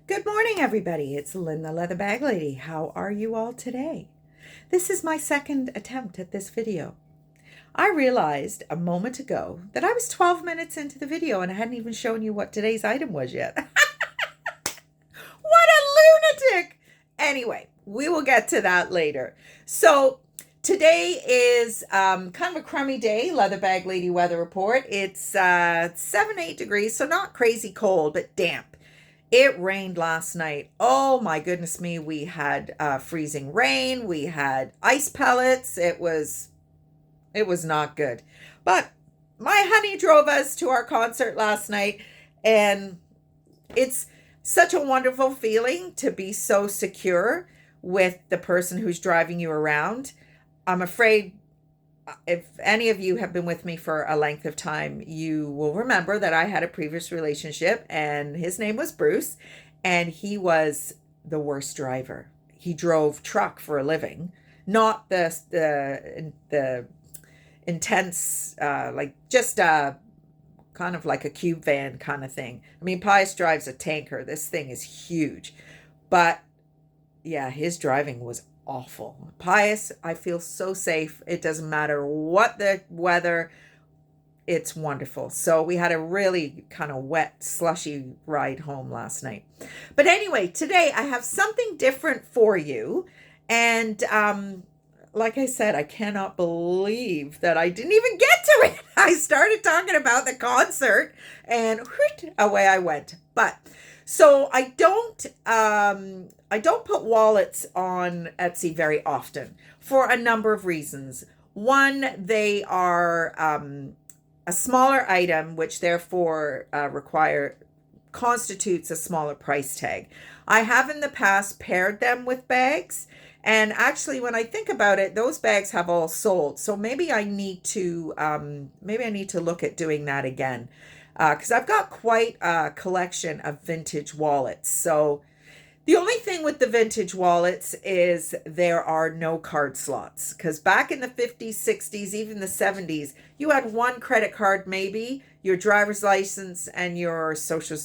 Good morning, everybody. It's Lynn, the Leather Bag Lady. How are you all today? This is my second attempt at this video. I realized a moment ago that I was 12 minutes into the video and I hadn't even shown you what today's item was yet. What a lunatic! Anyway, we will get to that later. So today is kind of a crummy day, Leather Bag Lady weather report. It's 7-8 degrees, so not crazy cold, but damp. It rained last night. Oh my goodness me. We had freezing rain. We had ice pellets. It was not good. But my honey drove us to our concert last night, and it's such a wonderful feeling to be so secure with the person who's driving you around. I'm afraid if any of you have been with me for a length of time, you will remember that I had a previous relationship and his name was Bruce, and he was the worst driver. He drove truck for a living, not the intense, like just kind of like a cube van kind of thing. I mean, Pius drives a tanker. This thing is huge, but yeah, his driving was awful. Pius, I feel so safe. It doesn't matter what the weather. It's wonderful. So we had a really kind of wet, slushy ride home last night. But anyway, today I have something different for you. And like I said, I cannot believe that I didn't even get to it. I started talking about the concert and away I went. But so I don't put wallets on Etsy very often for a number of reasons. One, they are a smaller item, which therefore constitutes a smaller price tag. I have in the past paired them with bags, and actually, when I think about it, those bags have all sold. So maybe I need to look at doing that again. Because I've got quite a collection of vintage wallets. So the only thing with the vintage wallets is there are no card slots. Because back in the 50s, 60s, even the 70s, you had one credit card, maybe, your driver's license and your social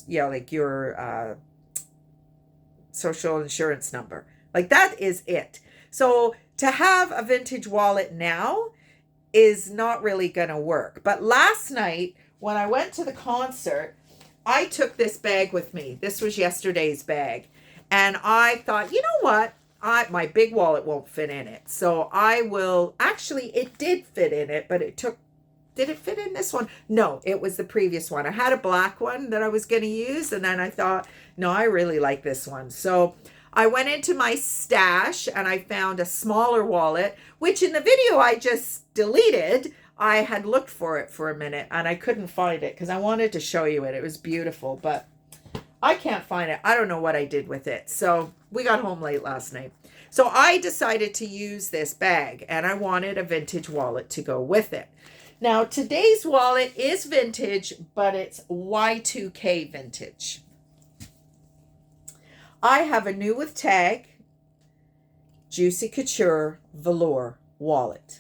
insurance number. Like that is it. So to have a vintage wallet now is not really going to work. But last night, when I went to the concert, I took this bag with me. This was yesterday's bag. And I thought, you know what? My big wallet won't fit in it. So I will, actually, it did fit in it, but did it fit in this one? No, it was the previous one. I had a black one that I was going to use. And then I thought, no, I really like this one. So I went into my stash and I found a smaller wallet, which in the video I just deleted. I had looked for it for a minute and I couldn't find it because I wanted to show you it. It was beautiful, but I can't find it. I don't know what I did with it. So we got home late last night. So I decided to use this bag and I wanted a vintage wallet to go with it. Now today's wallet is vintage, but it's Y2K vintage. I have a new with tag Juicy Couture velour wallet.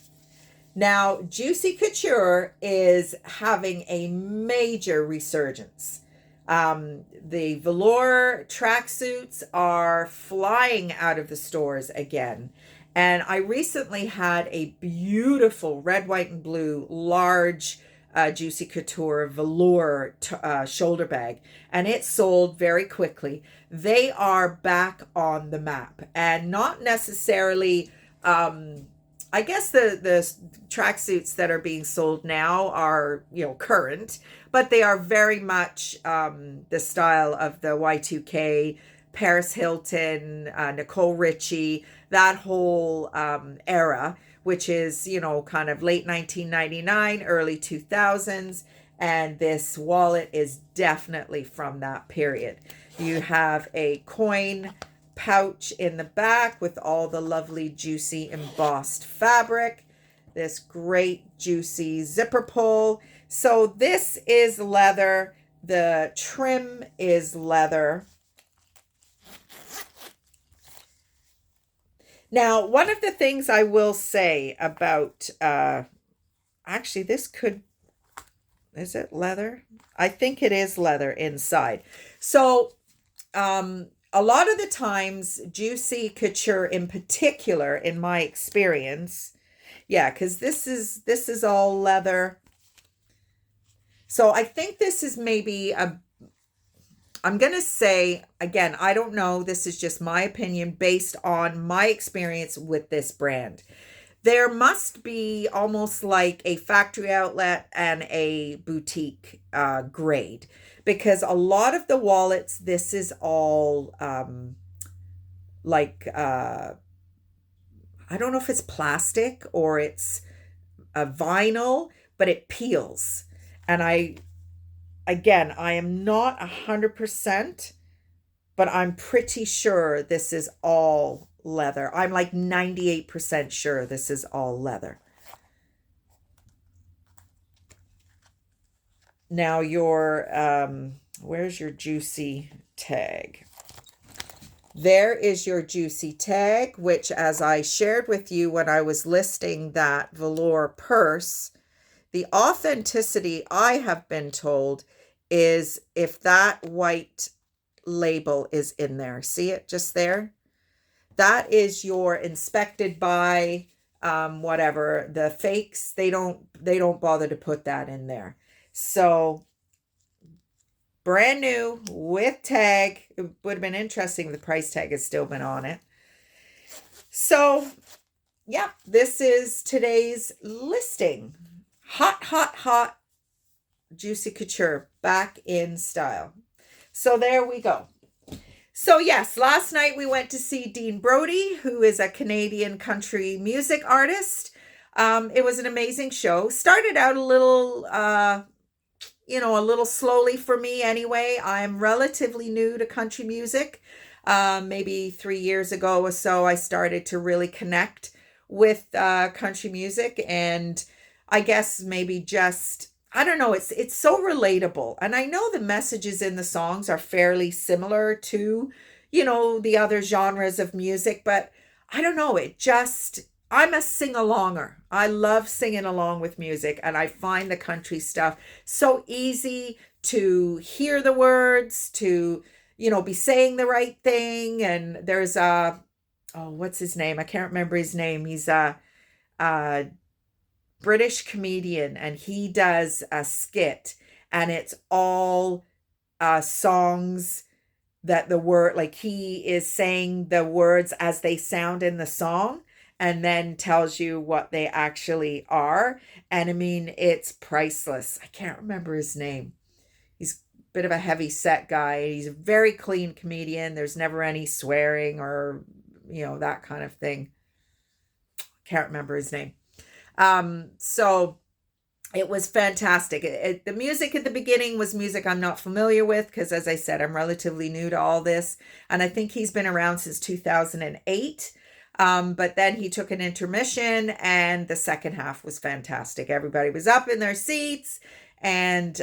Now, Juicy Couture is having a major resurgence. The velour tracksuits are flying out of the stores again. And I recently had a beautiful red, white, and blue large Juicy Couture velour shoulder bag. And it sold very quickly. They are back on the map. And not necessarily... I guess the tracksuits that are being sold now are, current, but they are very much the style of the Y2K, Paris Hilton, Nicole Richie, that whole era, which is, kind of late 1999, early 2000s. And this wallet is definitely from that period. You have a coin pouch in the back with all the lovely juicy embossed fabric, this great juicy zipper pull. So this is leather, the trim is leather. Now, one of the things I will say about actually this could Is it leather? I think it is leather inside. So a lot of the times, Juicy Couture in particular, in my experience, yeah, because this is all leather. So I think this is maybe I'm going to say, again, I don't know. This is just my opinion based on my experience with this brand. There must be almost like a factory outlet and a boutique grade, because a lot of the wallets, this is all like, I don't know if it's plastic or it's a vinyl, but it peels. And I am not 100%, but I'm pretty sure this is all leather. I'm like 98% sure this is all leather. Now where's your juicy tag? There is your juicy tag, which, as I shared with you when I was listing that velour purse, the authenticity, I have been told, is if that white label is in there. See it just there? That is your inspected by whatever. The fakes, they don't bother to put that in there. So brand new with tag. It would have been interesting if the price tag has still been on it. So yeah, this is today's listing. Hot, hot, hot Juicy Couture back in style. So there we go. So yes, last night we went to see Dean Brody, who is a Canadian country music artist. It was an amazing show. Started out a little, a little slowly for me anyway. I'm relatively new to country music. Maybe 3 years ago or so, I started to really connect with country music, and I guess maybe just, I don't know, it's so relatable. And I know the messages in the songs are fairly similar to, the other genres of music, but I don't know, I'm a sing-alonger. I love singing along with music, and I find the country stuff so easy to hear the words, to, be saying the right thing. And there's what's his name? I can't remember his name. He's a British comedian, and he does a skit, and it's all songs that the word, like, he is saying the words as they sound in the song and then tells you what they actually are. And I mean, it's priceless. I can't remember his name. He's a bit of a heavy set guy. He's a very clean comedian. There's never any swearing or that kind of thing. Can't remember his name. So it was fantastic. The music at the beginning was music I'm not familiar with, because, as I said, I'm relatively new to all this. And I think he's been around since 2008. But then he took an intermission, and the second half was fantastic. Everybody was up in their seats, and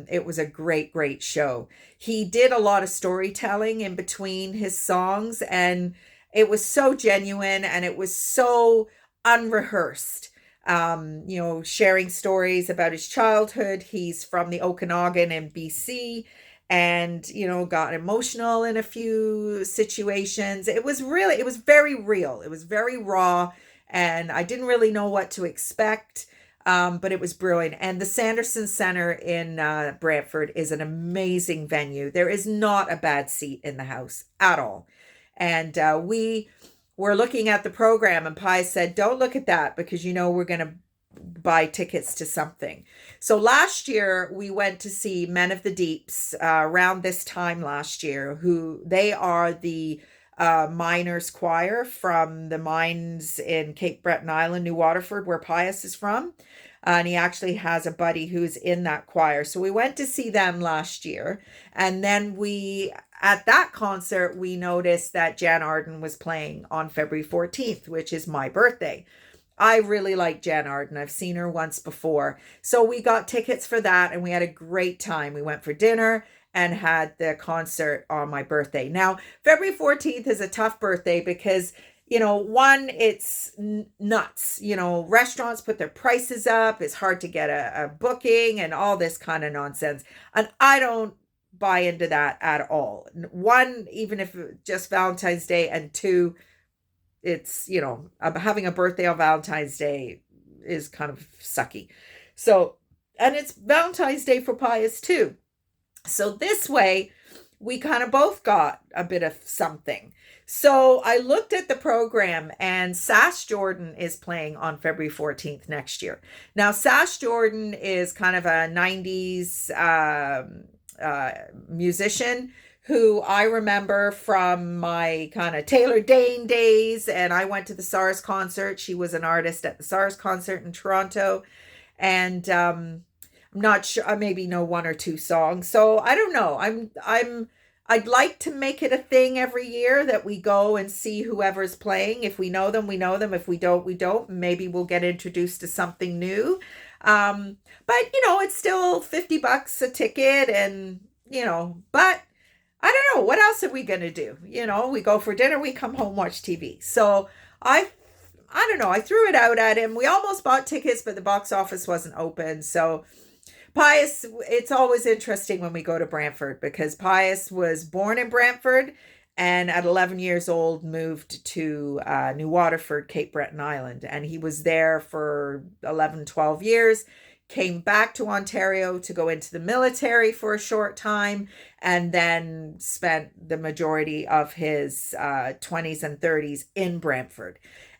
it was a great, great show. He did a lot of storytelling in between his songs, and it was so genuine, and it was so unrehearsed. Sharing stories about his childhood. He's from the Okanagan in BC, and, got emotional in a few situations. It was very real. It was very raw, and I didn't really know what to expect. But it was brilliant. And the Sanderson Center in Brantford is an amazing venue. There is not a bad seat in the house at all. And we were looking at the program, and Pi said, don't look at that, because we're going to buy tickets to something. So last year we went to see Men of the Deeps around this time last year, who they are the miners choir from the mines in Cape Breton Island, New Waterford, where Pius is from. And he actually has a buddy who's in that choir. So we went to see them last year. And then at that concert, we noticed that Jan Arden was playing on February 14th, which is my birthday. I really like Jan Arden. I've seen her once before. So we got tickets for that, and we had a great time. We went for dinner and had the concert on my birthday. Now, February 14th is a tough birthday because, one, it's nuts. Restaurants put their prices up. It's hard to get a booking and all this kind of nonsense. And I don't buy into that at all. One, even if just Valentine's Day, and two, it's, having a birthday on Valentine's Day is kind of sucky. So, and it's Valentine's Day for Pius too. So this way, we kind of both got a bit of something. So I looked at the program, and Sash Jordan is playing on February 14th next year. Now, Sash Jordan is kind of a 90s musician who I remember from my kind of Taylor Dane days, and I went to the SARS concert. She was an artist at the SARS concert in Toronto, and I'm not sure, I maybe know one or two songs. So I don't know. I'd like to make it a thing every year that we go and see whoever's playing. If we know them, we know them. If we don't, we don't. Maybe we'll get introduced to something new. But it's still $50 a ticket, and but I don't know, what else are we going to do? We go for dinner, we come home, watch TV. So I don't know, I threw it out at him. We almost bought tickets, but the box office wasn't open. So Pius, it's always interesting when we go to Brantford, because Pius was born in Brantford and at 11 years old moved to New Waterford, Cape Breton Island. And he was there for 11, 12 years. Came back to Ontario to go into the military for a short time, and then spent the majority of his 20s and 30s in Brantford.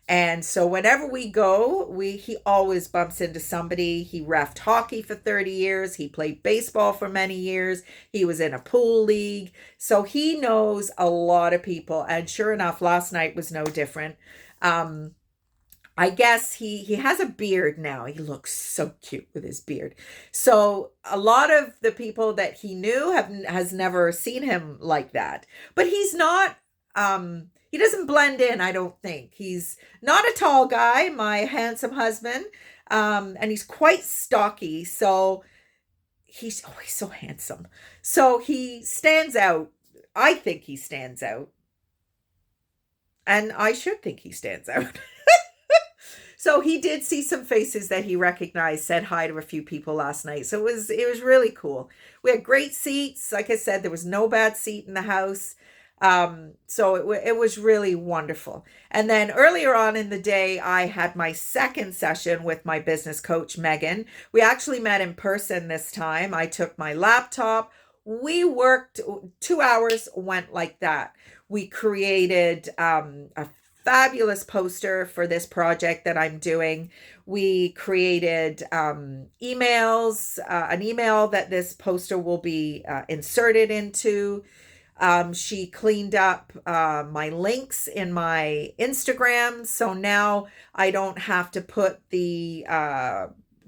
And so whenever we go, he always bumps into somebody. He reffed hockey for 30 years. He played baseball for many years. He was in a pool league. So he knows a lot of people. And sure enough, last night was no different. I guess he has a beard now. He looks so cute with his beard. So a lot of the people that he knew has never seen him like that. But he's not, he doesn't blend in, I don't think. He's not a tall guy, my handsome husband. And he's quite stocky. So he's so handsome. So he stands out. I think he stands out. And I should think he stands out. So he did see some faces that he recognized, said hi to a few people last night. So it was really cool. We had great seats. Like I said, there was no bad seat in the house. So it was really wonderful. And then earlier on in the day, I had my second session with my business coach, Megan. We actually met in person this time. I took my laptop. We worked 2 hours, went like that. We created a fabulous poster for this project that I'm doing. We created emails, an email that this poster will be inserted into. She cleaned up my links in my Instagram. So now I don't have to put the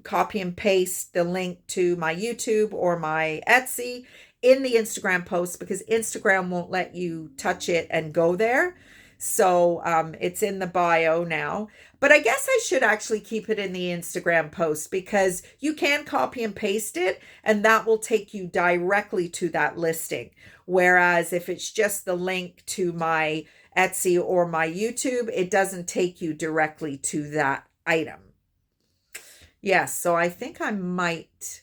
copy and paste the link to my YouTube or my Etsy in the Instagram post, because Instagram won't let you touch it and go there. So it's in the bio now. But I guess I should actually keep it in the Instagram post, because you can copy and paste it and that will take you directly to that listing. Whereas if it's just the link to my Etsy or my YouTube, it doesn't take you directly to that item. Yes, so I think I might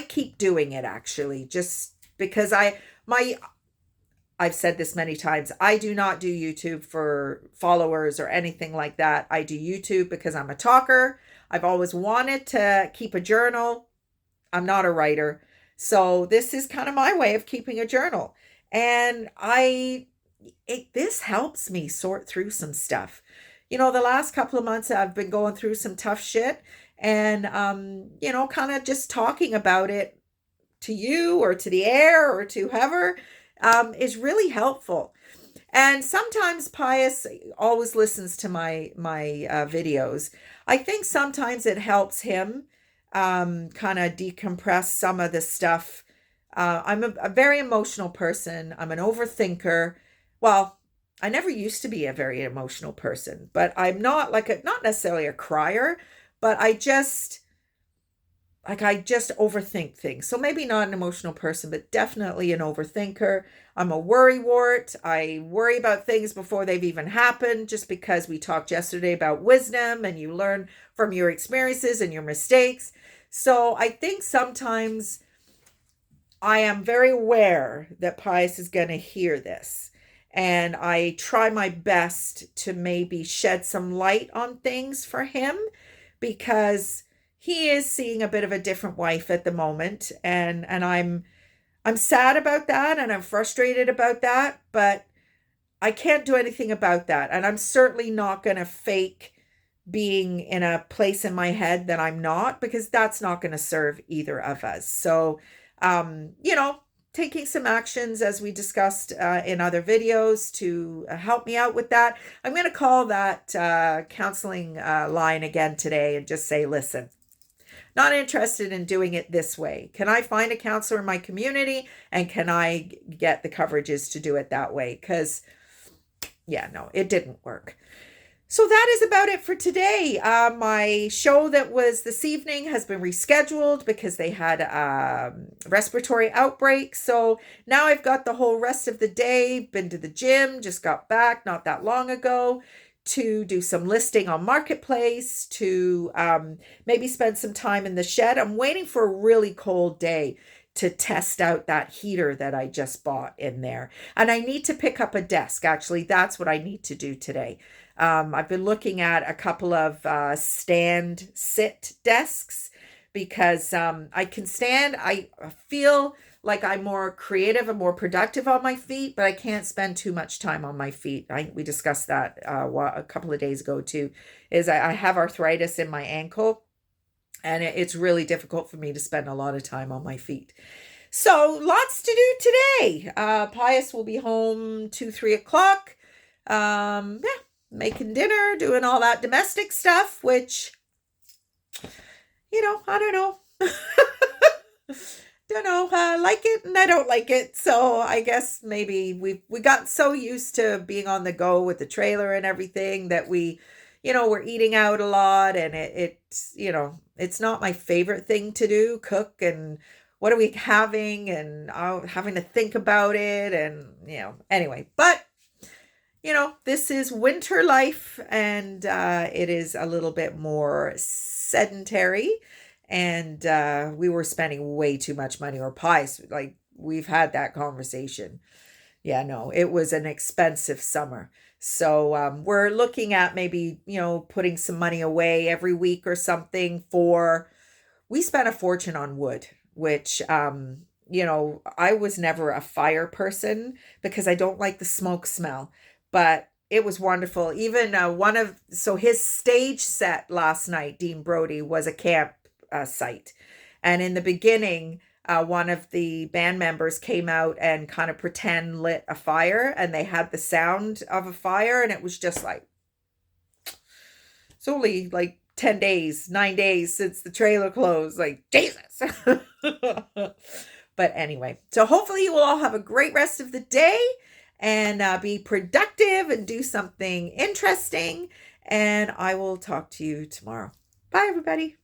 keep doing it, actually, just because I've said this many times. I do not do YouTube for followers or anything like that. I do YouTube because I'm a talker. I've always wanted to keep a journal. I'm not a writer. So this is kind of my way of keeping a journal. And this helps me sort through some stuff. The last couple of months I've been going through some tough shit, and, kind of just talking about it to you or to the air or to whoever is really helpful. And sometimes Pius always listens to my videos. I think sometimes it helps him kind of decompress some of the stuff. I'm a very emotional person. I'm an overthinker. Well, I never used to be a very emotional person, but I'm not not necessarily a crier, but I just overthink things. So maybe not an emotional person, but definitely an overthinker. I'm a worrywart. I worry about things before they've even happened, just because we talked yesterday about wisdom and you learn from your experiences and your mistakes. So I think sometimes I am very aware that Pius is going to hear this. And I try my best to maybe shed some light on things for him because he is seeing a bit of a different wife at the moment. And I'm sad about that and I'm frustrated about that, but I can't do anything about that. And I'm certainly not going to fake being in a place in my head that I'm not, because that's not going to serve either of us. So, taking some actions as we discussed in other videos to help me out with that. I'm going to call that counseling line again today and just say, listen, not interested in doing it this way. Can I find a counselor in my community and can I get the coverages to do it that way? Because, yeah, no, it didn't work. So that is about it for today. My show that was this evening has been rescheduled because they had a respiratory outbreak. So now I've got the whole rest of the day, been to the gym, just got back not that long ago to do some listing on Marketplace, to maybe spend some time in the shed. I'm waiting for a really cold day to test out that heater that I just bought in there. And I need to pick up a desk. Actually, that's what I need to do today. I've been looking at a couple of stand sit desks because I can stand. I feel like I'm more creative and more productive on my feet, but I can't spend too much time on my feet. We discussed that a couple of days ago too, is I have arthritis in my ankle and it's really difficult for me to spend a lot of time on my feet. So lots to do today. Pius will be home 2-3 o'clock. Making dinner, doing all that domestic stuff, which, I don't know. Don't know. I like it and I don't like it. So I guess maybe we got so used to being on the go with the trailer and everything that we're eating out a lot, and it's not my favorite thing to do, cook, and what are we having, and having to think about it, and anyway, but this is winter life, and it is a little bit more sedentary, and we were spending way too much money, or pies. Like, we've had that conversation. Yeah, no, it was an expensive summer. So we're looking at maybe, putting some money away every week or something we spent a fortune on wood, which, I was never a fire person because I don't like the smoke smell. But it was wonderful. Even his stage set last night, Dean Brody, was a camp site. And in the beginning, one of the band members came out and kind of pretend lit a fire, and they had the sound of a fire. And it was just like, it's only like 9 days since the trailer closed. Like, Jesus. But anyway, so hopefully you will all have a great rest of the day. And be productive and do something interesting. And I will talk to you tomorrow. Bye, everybody.